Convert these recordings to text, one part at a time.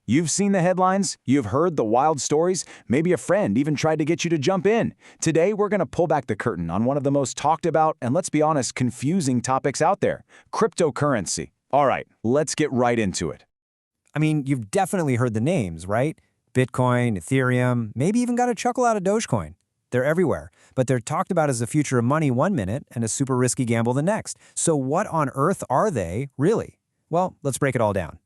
You've seen the headlines, you've heard the wild stories, maybe a friend even tried to get you to jump in. Today, we're going to pull back the curtain on one of the most talked about and, let's be honest, confusing topics out there: cryptocurrency. All right, let's get right into it. I mean, you've definitely heard the names, right? Bitcoin, Ethereum, maybe even got a chuckle out of Dogecoin. They're everywhere, but they're talked about as the future of money one minute and a super risky gamble the next. So what on earth are they, really? Well, let's break it all down.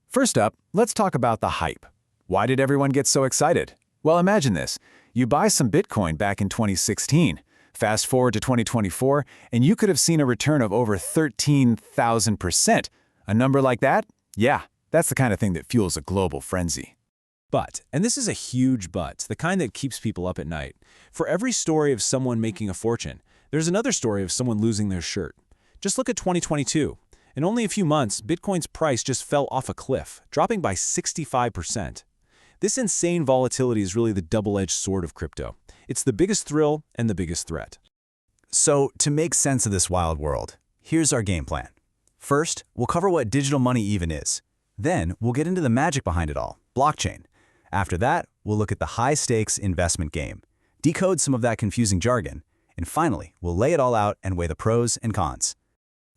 First up, let's talk about the hype. Why did everyone get so excited? Well, imagine this. You buy some Bitcoin back in 2016. Fast forward to 2024, and you could have seen a return of over 13,000%. A number like that? Yeah, that's the kind of thing that fuels a global frenzy. But, and this is a huge but, the kind that keeps people up at night, for every story of someone making a fortune, there's another story of someone losing their shirt. Just look at 2022. In only a few months, Bitcoin's price just fell off a cliff, dropping by 65%. This insane volatility is really the double-edged sword of crypto. It's the biggest thrill and the biggest threat. So, to make sense of this wild world, here's our game plan. First, we'll cover what digital money even is. Then, we'll get into the magic behind it all, blockchain. After that, we'll look at the high-stakes investment game, decode some of that confusing jargon, and finally, we'll lay it all out and weigh the pros and cons.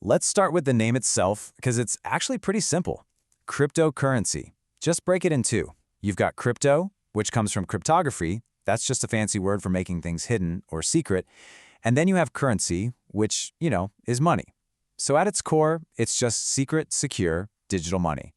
Let's start with the name itself, because it's actually pretty simple. Cryptocurrency. Just break it in two. You've got crypto, which comes from cryptography. That's just a fancy word for making things hidden or secret. And then you have currency, which, is money. So at its core, it's just secret, secure, digital money.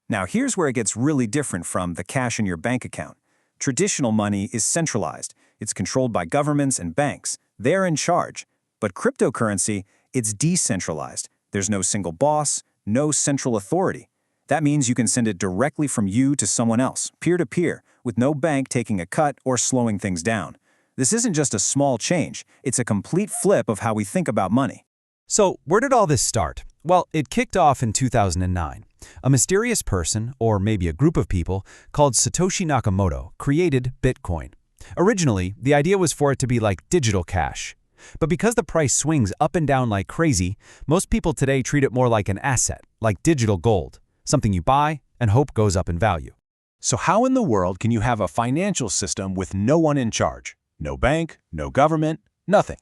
Now here's where it gets really different from the cash in your bank account. Traditional money is centralized. It's controlled by governments and banks. They're in charge. But cryptocurrency, it's decentralized. There's no single boss, no central authority. That means you can send it directly from you to someone else, peer-to-peer, with no bank taking a cut or slowing things down. This isn't just a small change. It's a complete flip of how we think about money. So, where did all this start? Well, it kicked off in 2009. A mysterious person, or maybe a group of people, called Satoshi Nakamoto created Bitcoin. Originally, the idea was for it to be like digital cash. But because the price swings up and down like crazy, most people today treat it more like an asset, like digital gold, something you buy and hope goes up in value. So how in the world can you have a financial system with no one in charge? No bank, no government, nothing.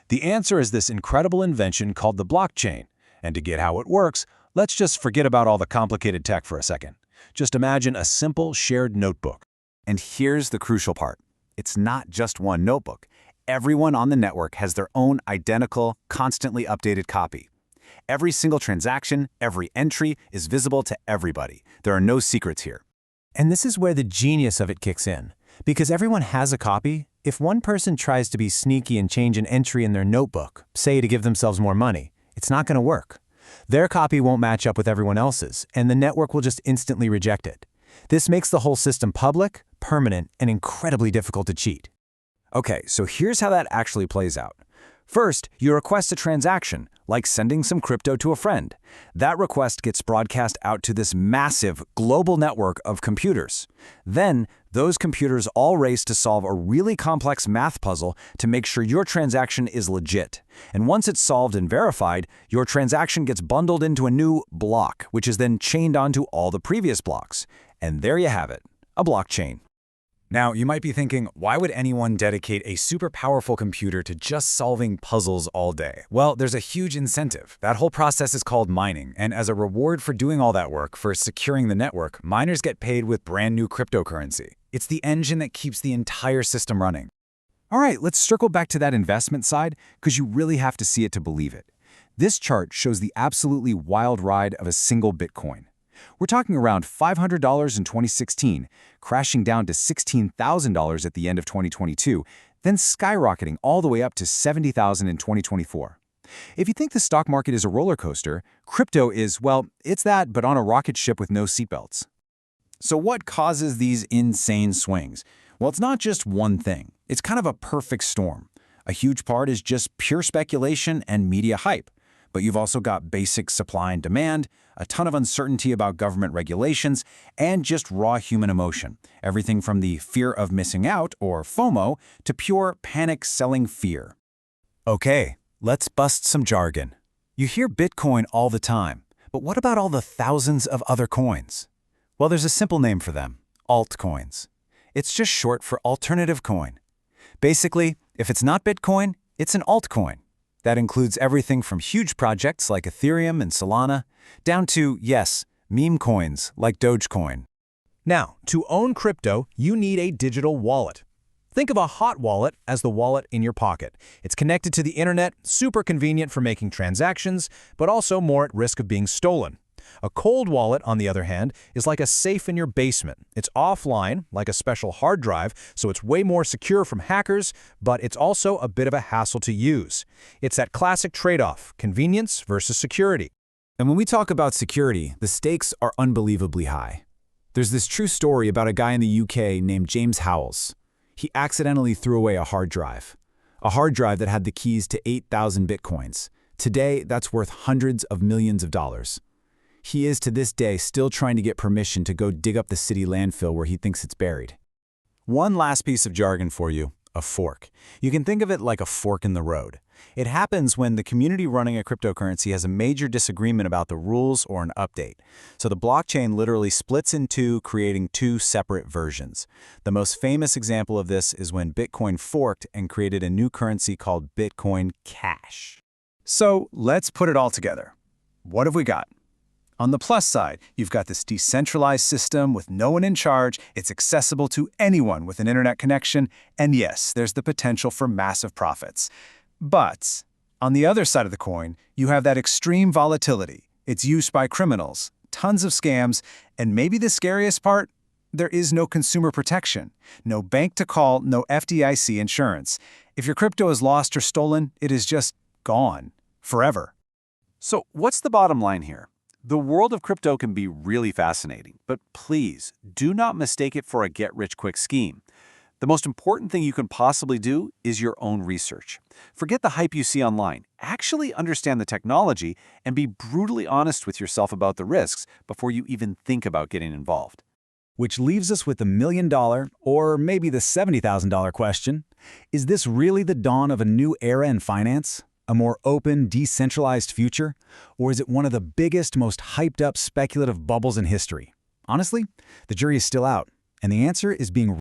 The answer is this incredible invention called the blockchain. And to get how it works, let's just forget about all the complicated tech for a second. Just imagine a simple shared notebook. And here's the crucial part. It's not just one notebook. Everyone on the network has their own identical, constantly updated copy. Every single transaction, every entry is visible to everybody. There are no secrets here. And this is where the genius of it kicks in. Because everyone has a copy, if one person tries to be sneaky and change an entry in their notebook, say to give themselves more money, it's not going to work. Their copy won't match up with everyone else's, and the network will just instantly reject it. This makes the whole system public, permanent, and incredibly difficult to cheat. Okay, so here's how that actually plays out. First, you request a transaction, like sending some crypto to a friend. That request gets broadcast out to this massive global network of computers. Then, those computers all race to solve a really complex math puzzle to make sure your transaction is legit. And once it's solved and verified, your transaction gets bundled into a new block, which is then chained onto all the previous blocks. And there you have it, a blockchain. Now, you might be thinking, why would anyone dedicate a super powerful computer to just solving puzzles all day? Well, there's a huge incentive. That whole process is called mining, and as a reward for doing all that work, for securing the network, miners get paid with brand new cryptocurrency. It's the engine that keeps the entire system running. All right, let's circle back to that investment side, because you really have to see it to believe it. This chart shows the absolutely wild ride of a single Bitcoin. We're talking around $500 in 2016, crashing down to $16,000 at the end of 2022, then skyrocketing all the way up to $70,000 in 2024. If you think the stock market is a roller coaster, crypto is, well, it's that, but on a rocket ship with no seatbelts. So what causes these insane swings? Well, it's not just one thing. It's kind of a perfect storm. A huge part is just pure speculation and media hype. But you've also got basic supply and demand, a ton of uncertainty about government regulations, and just raw human emotion. Everything from the fear of missing out, or FOMO, to pure panic-selling fear. Okay, let's bust some jargon. You hear Bitcoin all the time, but what about all the thousands of other coins? Well, there's a simple name for them: altcoins. It's just short for alternative coin. Basically, if it's not Bitcoin, it's an altcoin. That includes everything from huge projects like Ethereum and Solana, down to, yes, meme coins like Dogecoin. Now, to own crypto, you need a digital wallet. Think of a hot wallet as the wallet in your pocket. It's connected to the internet, super convenient for making transactions, but also more at risk of being stolen. A cold wallet, on the other hand, is like a safe in your basement. It's offline, like a special hard drive, so it's way more secure from hackers, but it's also a bit of a hassle to use. It's that classic trade-off, convenience versus security. And when we talk about security, the stakes are unbelievably high. There's this true story about a guy in the UK named James Howells. He accidentally threw away a hard drive that had the keys to 8,000 bitcoins. Today, that's worth hundreds of millions of dollars. He is to this day still trying to get permission to go dig up the city landfill where he thinks it's buried. One last piece of jargon for you: a fork. You can think of it like a fork in the road. It happens when the community running a cryptocurrency has a major disagreement about the rules or an update. So the blockchain literally splits in two, creating two separate versions. The most famous example of this is when Bitcoin forked and created a new currency called Bitcoin Cash. So let's put it all together. What have we got? On the plus side, you've got this decentralized system with no one in charge. It's accessible to anyone with an internet connection. And yes, there's the potential for massive profits. But on the other side of the coin, you have that extreme volatility. It's used by criminals, tons of scams, and maybe the scariest part, there is no consumer protection. No bank to call, no FDIC insurance. If your crypto is lost or stolen, it is just gone. Forever. So what's the bottom line here? The world of crypto can be really fascinating, but please do not mistake it for a get-rich-quick scheme. The most important thing you can possibly do is your own research. Forget the hype you see online. Actually understand the technology and be brutally honest with yourself about the risks before you even think about getting involved. Which leaves us with the $1 million, or maybe the $70,000 question: is this really the dawn of a new era in finance? A more open, decentralized future? Or is it one of the biggest, most hyped-up speculative bubbles in history? Honestly, the jury is still out, and the answer is being